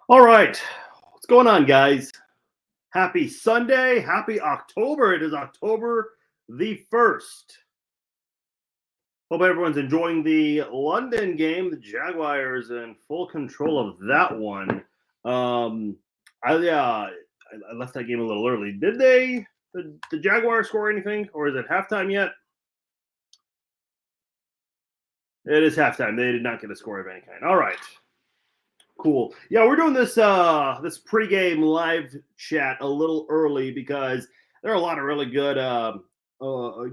All right. What's going on, guys? Happy Sunday. Happy October. It is October the 1st. Hope everyone's enjoying the London game. The Jaguars in full control of that one. Um, I left that game a little early. Did the Jaguars score anything, or is it halftime yet? It is halftime. They did not get a score of any kind. All right. Cool. Yeah, we're doing this pregame live chat a little early because there are a lot of really good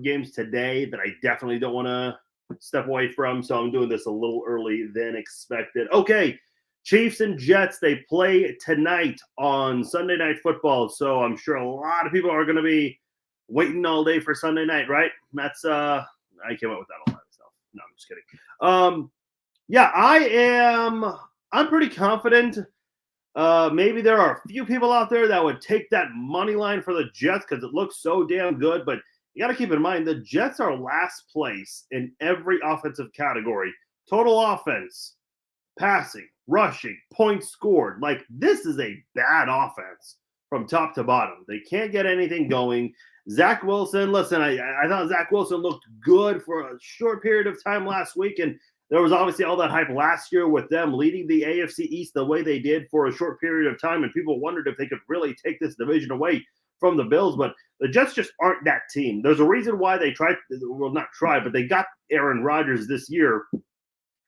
games today that I definitely don't want to step away from. So I'm doing this a little early than expected. Okay, Chiefs and Jets, they play tonight on Sunday Night Football. So I'm sure a lot of people are going to be waiting all day for Sunday night, right? That's I came up with that all by myself. No, I'm just kidding. Yeah, I'm pretty confident. Maybe there are a few people out there that would take that money line for the Jets because it looks so damn good. But you got to keep in mind the Jets are last place in every offensive category: total offense, passing, rushing, points scored. Like, this is a bad offense from top to bottom. They can't get anything going. Zach Wilson, listen, I thought Zach Wilson looked good for a short period of time last week, and there was obviously all that hype last year with them leading the AFC East the way they did for a short period of time, and people wondered if they could really take this division away from the Bills, but the Jets just aren't that team. There's a reason why they tried, well, not tried, but they got Aaron Rodgers this year,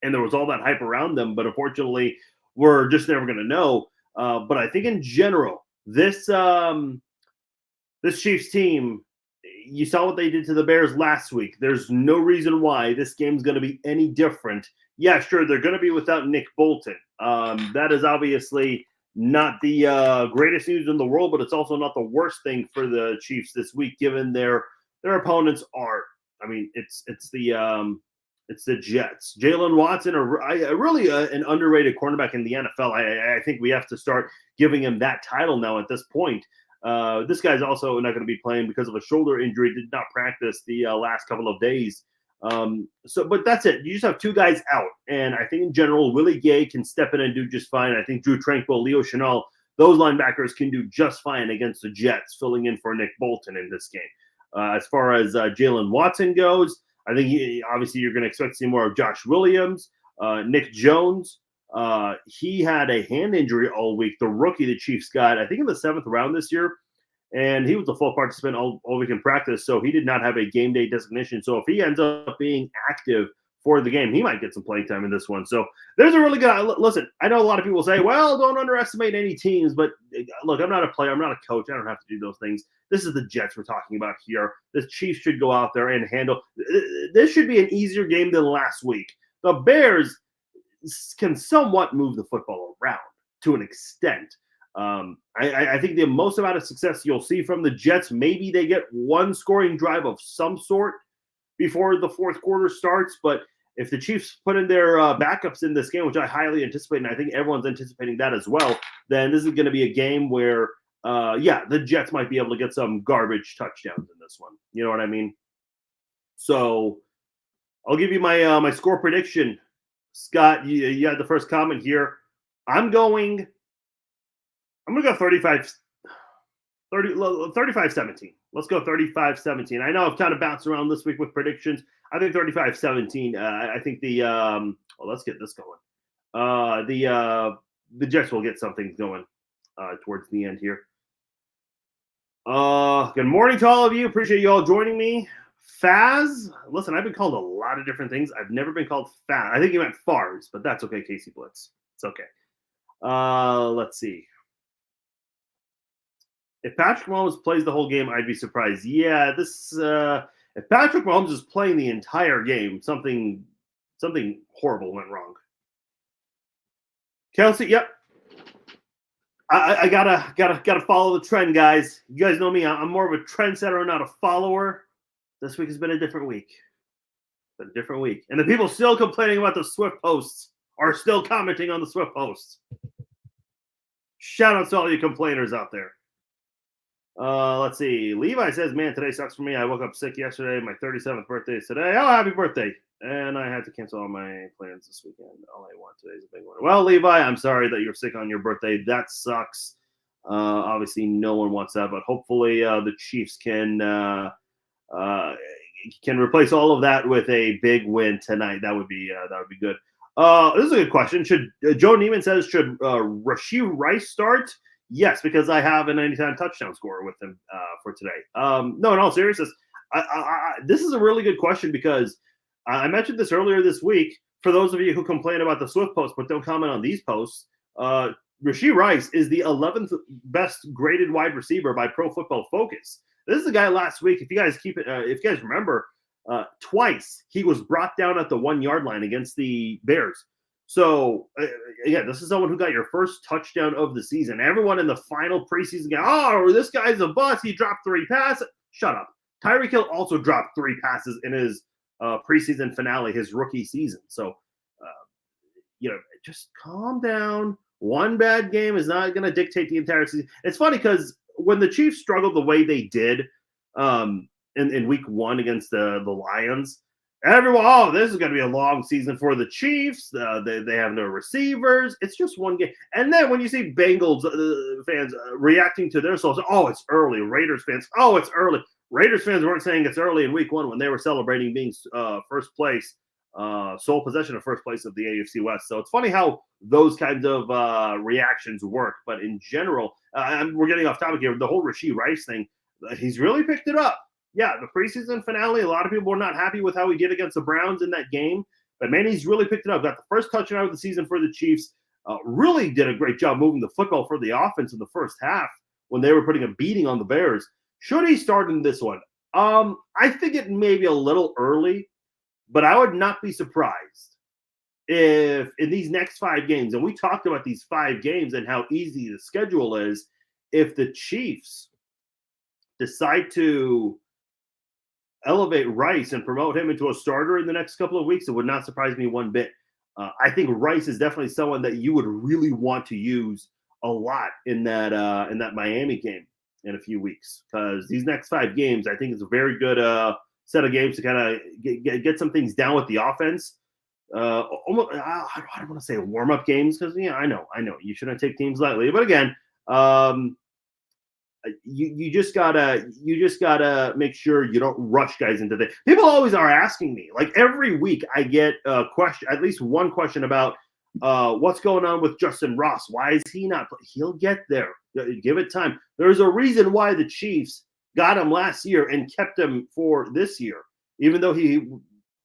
and there was all that hype around them, but unfortunately, we're just never going to know. But I think in general, this Chiefs team, you saw what they did to the Bears last week. There's no reason why this game's going to be any different. Yeah, sure, they're going to be without Nick Bolton. That is obviously not the greatest news in the world, but it's also not the worst thing for the Chiefs this week, given their opponents are. I mean, it's the Jets. Jalen Watson, really an underrated cornerback in the NFL. I think we have to start giving him that title now at this point. This guy's also not going to be playing because of a shoulder injury. Did not practice the last couple of days. But that's it. You just have two guys out, and I think in general, Willie Gay can step in and do just fine. I think Drew Tranquil, Leo Chenal, those linebackers can do just fine against the Jets, filling in for Nick Bolton in this game. As far as Jalen Watson goes, I think obviously you're going to expect to see more of Josh Williams, Nick Jones. He had a hand injury all week. The rookie the Chiefs got, I think, in the 7th round this year, and he was a full participant all week in practice, so he did not have a game day designation. So if he ends up being active for the game, he might get some playing time in this one. So there's a really good – listen, I know a lot of people say, well, don't underestimate any teams, but look, I'm not a player. I'm not a coach. I don't have to do those things. This is the Jets we're talking about here. The Chiefs should go out there and handle – this should be an easier game than last week. The Bears – can somewhat move the football around to an extent. I think the most amount of success you'll see from the Jets, maybe they get one scoring drive of some sort before the fourth quarter starts. But if the Chiefs put in their backups in this game, which I highly anticipate, and I think everyone's anticipating that as well, then this is going to be a game where, the Jets might be able to get some garbage touchdowns in this one. You know what I mean? So I'll give you my score prediction. Scott, you had the first comment here. I'm going to go 35-17. Let's go 35-17. I know I've kind of bounced around this week with predictions. I think 35-17. I think let's get this going. The Jets will get something going towards the end here. Good morning to all of you. Appreciate you all joining me. Faz, listen, I've been called a lot of different things. I've never been called Faz. I think you meant Fars, but that's okay, Casey Blitz. It's okay. Let's see. If Patrick Mahomes plays the whole game, I'd be surprised. Yeah, if Patrick Mahomes is playing the entire game, something horrible went wrong. Kelsey, yep. I gotta follow the trend, guys. You guys know me. I'm more of a trendsetter, not a follower. This week has been a different week. And the people still complaining about the Swift posts are still commenting on the Swift posts. Shout out to all you complainers out there. Let's see. Levi says, man, today sucks for me. I woke up sick yesterday. My 37th birthday is today. Oh, happy birthday. And I had to cancel all my plans this weekend. All I want today is a big one. Well, Levi, I'm sorry that you're sick on your birthday. That sucks. Obviously, no one wants that, but hopefully the Chiefs uh, can replace all of that with a big win tonight. That would be good. This is a good question. Should Joe Neiman says should Rashee Rice start? Yes, because I have an anytime touchdown scorer with him for today. No, in all seriousness, this is a really good question because I mentioned this earlier this week. For those of you who complain about the Swift post but don't comment on these posts, Rashee Rice is the 11th best graded wide receiver by Pro Football Focus. This is the guy last week. If you guys remember, twice he was brought down at the 1 yard line against the Bears. So again, this is someone who got your first touchdown of the season. Everyone in the final preseason game, oh, this guy's a bust. He dropped 3 passes. Shut up. Tyreek Hill also dropped 3 passes in his preseason finale, his rookie season. So, just calm down. One bad game is not going to dictate the entire season. It's funny because when the Chiefs struggled the way they did in week 1 against the Lions, everyone, this is going to be a long season for the Chiefs. They have no receivers. It's just one game. And then when you see Bengals fans reacting to their souls, oh, it's early. Raiders fans, oh, it's early. Raiders fans weren't saying it's early in week 1 when they were celebrating being first place, sole possession of first place of the AFC West. So it's funny how those kinds of reactions work. But in general, we're getting off topic here. The whole Rashee Rice thing, he's really picked it up. Yeah, the preseason finale, a lot of people were not happy with how he did against the Browns in that game. But, man, he's really picked it up. Got the first touchdown of the season for the Chiefs. Really did a great job moving the football for the offense in the first half when they were putting a beating on the Bears. Should he start in this one? I think it may be a little early, but I would not be surprised if in these next 5 games, and we talked about these 5 games and how easy the schedule is, if the Chiefs decide to elevate Rice and promote him into a starter in the next couple of weeks, it would not surprise me one bit. I think Rice is definitely someone that you would really want to use a lot in that Miami game in a few weeks, because these next 5 games, I think it's a very good set of games to kind of get some things down with the offense. Almost, I don't want to say warm-up games because I know you shouldn't take teams lightly, but again, you just gotta make sure you don't rush guys into the. People always are asking me, like every week I get a question, at least one question about what's going on with Justin Ross. Why is he not? He'll get there. Give it time. There's a reason why the Chiefs got him last year and kept him for this year, even though he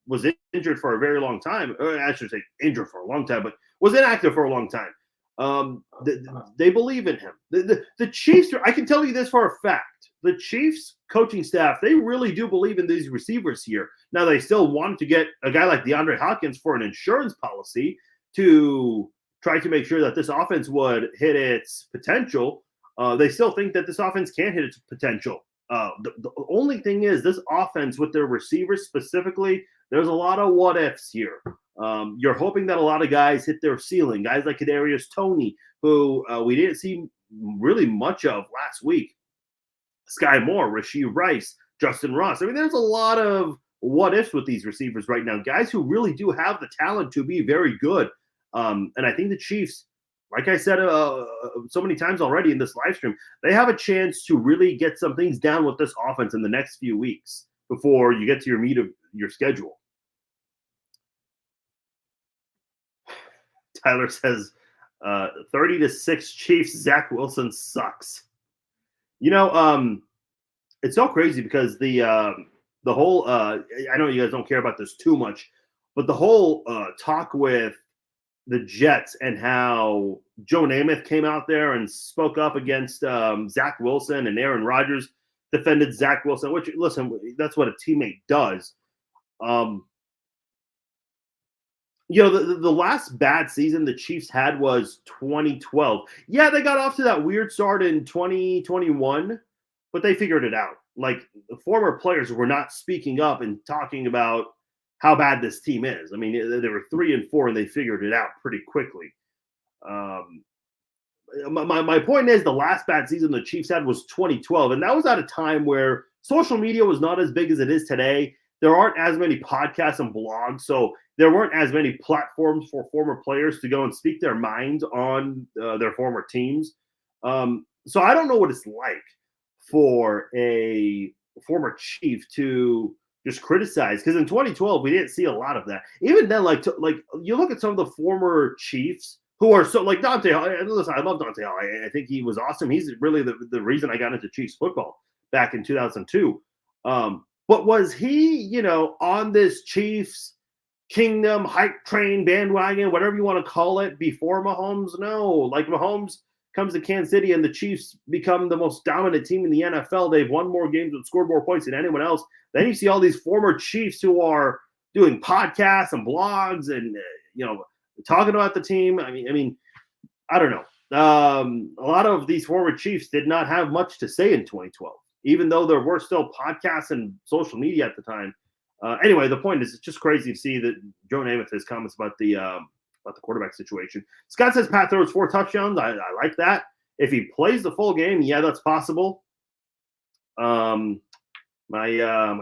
was injured for a very long time. Or I should say injured for a long time, but was inactive for a long time. They believe in him. The Chiefs, I can tell you this for a fact. The Chiefs coaching staff, they really do believe in these receivers here. Now, they still want to get a guy like DeAndre Hopkins for an insurance policy to try to make sure that this offense would hit its potential. They still think that this offense can hit its potential. The only thing is this offense with their receivers specifically, there's a lot of what ifs here. You're hoping that a lot of guys hit their ceiling. Guys like Kadarius Toney, who we didn't see really much of last week. Sky Moore, Rashee Rice, Justin Ross. I mean, there's a lot of what ifs with these receivers right now. Guys who really do have the talent to be very good. And I think the Chiefs, like I said so many times already in this live stream, they have a chance to really get some things down with this offense in the next few weeks before you get to your meat of your schedule. Tyler says 30-6 Chiefs. Zach Wilson sucks. It's so crazy because the whole I know you guys don't care about this too much, but the whole talk with the Jets and how Joe Namath came out there and spoke up against Zach Wilson, and Aaron Rodgers defended Zach Wilson, which, listen, that's what a teammate does. The last bad season the Chiefs had was 2012. Yeah, they got off to that weird start in 2021, but they figured it out. Like, the former players were not speaking up and talking about how bad this team is. I mean, they were 3-4 and they figured it out pretty quickly. My point is, the last bad season the Chiefs had was 2012, and that was at a time where social media was not as big as it is today. there aren't as many podcasts and blogs, so there weren't as many platforms for former players to go and speak their minds on their former teams. So I don't know what it's like for a former Chief to just criticize, because in 2012 we didn't see a lot of that. Even then, like you look at some of the former Chiefs who are so like Dante Hall. Listen, I love Dante Hall. I think he was awesome. He's really the reason I got into Chiefs football back in 2002. But was he, on this Chiefs kingdom hype train bandwagon, whatever you want to call it, before Mahomes? No. Like, Mahomes comes to Kansas City and the Chiefs become the most dominant team in the NFL. They've won more games and scored more points than anyone else. Then you see all these former Chiefs who are doing podcasts and blogs and talking about the team. I mean, I don't know. A lot of these former Chiefs did not have much to say in 2012, even though there were still podcasts and social media at the time. Anyway, the point is, it's just crazy to see that Joe Namath, his comments about the quarterback situation. Scott says Pat throws 4 touchdowns. I like that. If he plays the full game, yeah, that's possible. My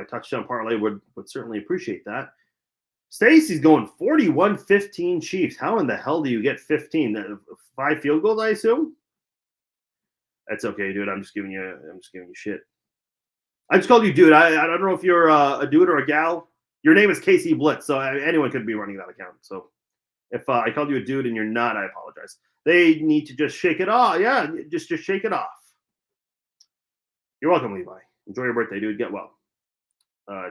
touchdown parlay would certainly appreciate that. Stacy's going 41-15 Chiefs. How in the hell do you get 15? 5 field goals, I assume? That's okay, dude. I'm just giving you shit. I just called you dude. I don't know if you're a dude or a gal. Your name is KC Blitz, so anyone could be running that account. So if I called you a dude and you're not, I apologize. They need to just shake it off. Yeah, just shake it off. You're welcome, Levi. Enjoy your birthday, dude. Get well.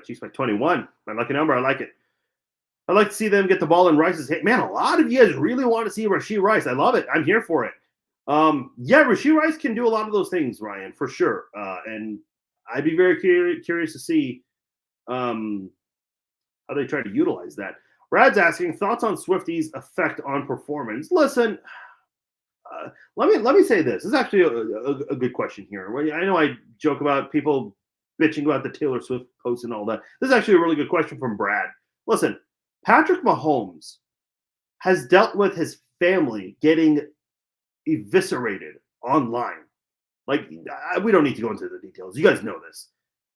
Chiefs by 21. My lucky number. I like it. I'd like to see them get the ball in Rice's hand. Man, a lot of you guys really want to see Rashee Rice. I love it. I'm here for it. Yeah, Rashee Rice can do a lot of those things, Ryan, for sure. And I'd be very curious to see how they try to utilize that. Brad's asking, thoughts on Swifty's effect on performance? Listen, let me say this. This is actually a good question here. I know I joke about people bitching about the Taylor Swift post and all that. This is actually a really good question from Brad. Listen, Patrick Mahomes has dealt with his family getting eviscerated online. Like, we don't need to go into the details. You guys know this,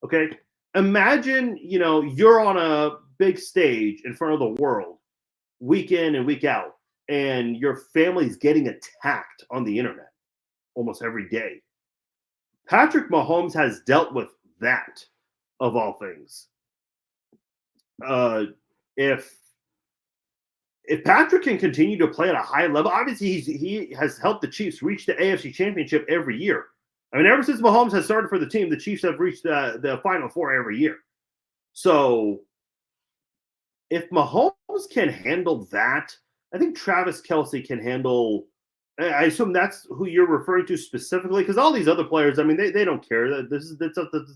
okay? Imagine, you're on a big stage in front of the world week in and week out, and your family's getting attacked on the internet almost every day. Patrick Mahomes has dealt with that, of all things. If Patrick can continue to play at a high level, obviously he has helped the Chiefs reach the AFC Championship every year. I mean, ever since Mahomes has started for the team, the Chiefs have reached the Final Four every year. So if Mahomes can handle that, I think Travis Kelce can handle – I assume that's who you're referring to specifically, because all these other players, I mean, they don't care. This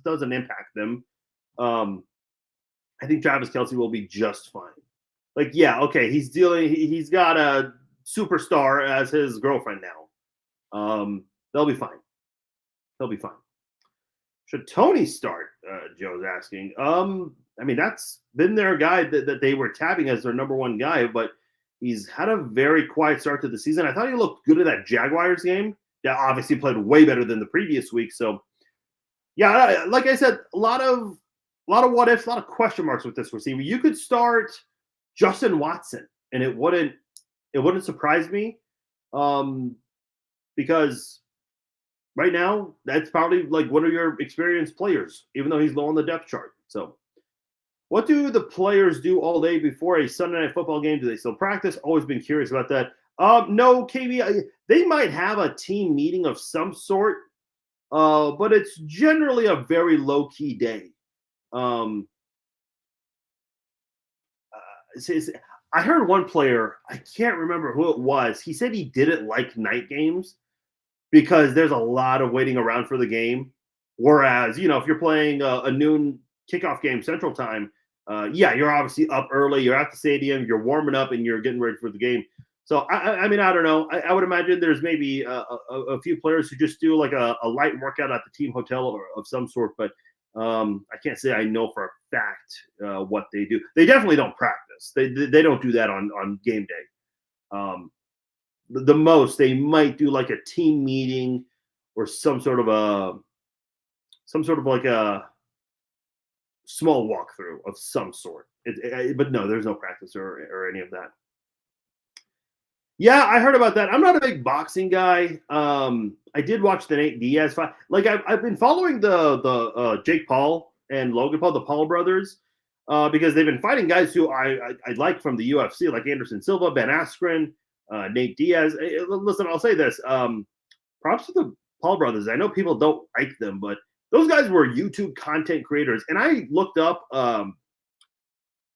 doesn't impact them. I think Travis Kelce will be just fine. Like, yeah, okay, he's got a superstar as his girlfriend now. They'll be fine. They'll be fine. Should Tony start? Joe's asking. I mean, that's been their guy that they were tabbing as their number one guy, but he's had a very quiet start to the season. I thought he looked good at that Jaguars game. Yeah, obviously played way better than the previous week. So, yeah, like I said, a lot of what ifs, a lot of question marks with this receiver. You could start Justin Watson, and it wouldn't surprise me, because right now that's probably like one of your experienced players, even though he's low on the depth chart. So, what do the players do all day before a Sunday night football game? Do they still practice? Always been curious about that. No, KB, they might have a team meeting of some sort, but it's generally a very low key day. I heard one player, I can't remember who it was. He said he didn't like night games because there's a lot of waiting around for the game. Whereas, if you're playing a noon kickoff game Central Time, you're obviously up early. You're at the stadium. You're warming up, and you're getting ready for the game. So, I mean, I don't know. I would imagine there's maybe a few players who just do like a light workout at the team hotel or of some sort. But I can't say I know for a fact what they do. They definitely don't practice. They don't do that on game day. The most they might do like a team meeting or some sort of like a small walkthrough of some sort. But no, there's no practice or any of that. Yeah, I heard about that. I'm not a big boxing guy. I did watch the Nate Diaz fight. Like I've been following the Jake Paul and Logan Paul, the Paul brothers, because they've been fighting guys who I like from the UFC, like Anderson Silva, Ben Askren, Nate Diaz. Listen, I'll say this. Props to the Paul brothers. I know people don't like them, but those guys were YouTube content creators. And I looked up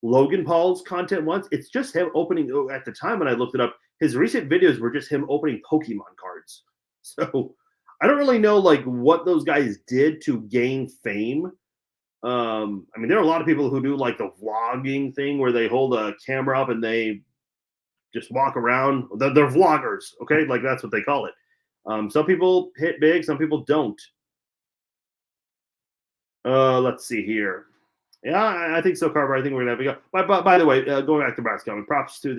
Logan Paul's content once. It's just him opening. At the time when I looked it up, his recent videos were just him opening Pokemon cards. So I don't really know like what those guys did to gain fame. I mean, there are a lot of people who do like the vlogging thing where they hold a camera up and they just walk around. They're vloggers, okay? Like that's what they call it. Some people hit big, some people don't. Let's see here. Yeah, I think so, Carver. I think we're gonna have to go. By the way, going back to basketball, props to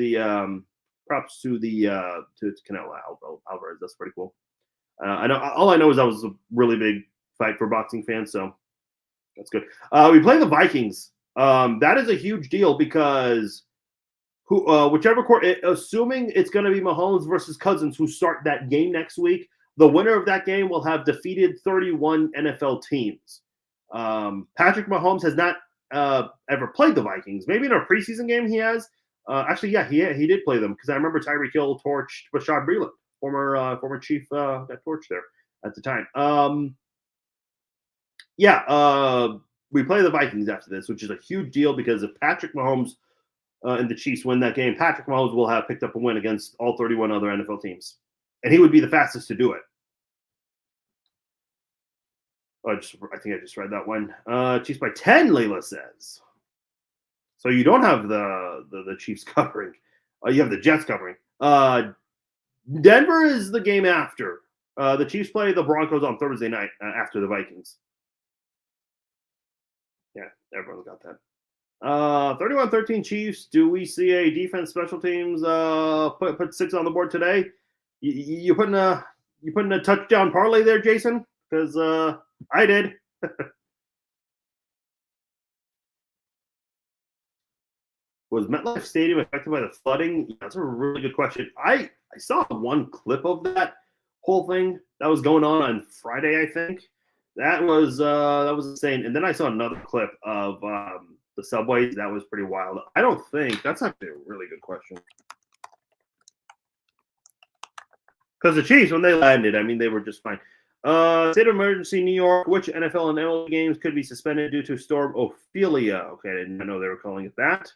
Canelo Alvarez. That's pretty cool. I know. All I know is that was a really big fight for boxing fans, so that's good. We play the Vikings. That is a huge deal because whichever court, assuming it's going to be Mahomes versus Cousins who start that game next week, the winner of that game will have defeated 31 NFL teams. Patrick Mahomes has not ever played the Vikings. Maybe in a preseason game he has. Actually, yeah, he did play them because I remember Tyreek Hill torched Bashad Breeland, former chief that torched there at the time. We play the Vikings after this, which is a huge deal because if Patrick Mahomes and the Chiefs win that game, Patrick Mahomes will have picked up a win against all 31 other NFL teams, and he would be the fastest to do it. I think I just read that one. Chiefs by 10, Layla says. So you don't have the Chiefs covering. You have the Jets covering. Denver is the game after. The Chiefs play the Broncos on Thursday night after the Vikings. Yeah, everyone's got that. 31-13 Chiefs. Do we see a defense special teams put 6 on the board today? You putting a touchdown parlay there, Jason? Because I did. Was MetLife Stadium affected by the flooding? Yeah, that's a really good question. I saw one clip of that whole thing that was going on Friday, I think. That was insane. And then I saw another clip of the subways. That was pretty wild. I don't think that's actually a really good question. Because the Chiefs, when they landed, I mean, they were just fine. State of emergency, New York. Which NFL and MLB games could be suspended due to Storm Ophelia? Okay, I didn't know they were calling it that.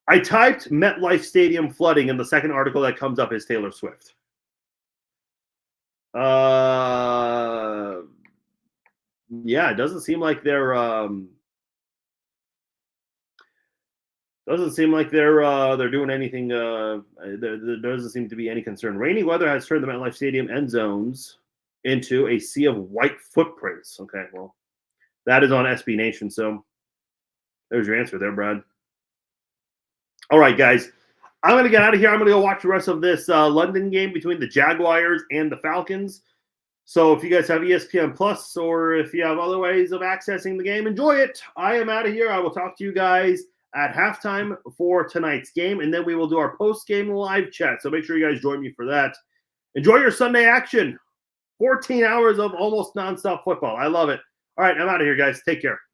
I typed MetLife Stadium flooding, and the second article that comes up is Taylor Swift. Yeah, it doesn't seem like they're doing anything. There doesn't seem to be any concern. Rainy weather has turned the MetLife Stadium end zones into a sea of white footprints. Okay, well, that is on SB Nation. So there's your answer there, Brad. All right, guys. I'm going to get out of here. I'm going to go watch the rest of this London game between the Jaguars and the Falcons. So if you guys have ESPN Plus or if you have other ways of accessing the game, enjoy it. I am out of here. I will talk to you guys at halftime for tonight's game, and then we will do our post-game live chat. So make sure you guys join me for that. Enjoy your Sunday action. 14 hours of almost nonstop football. I love it. All right, I'm out of here, guys. Take care.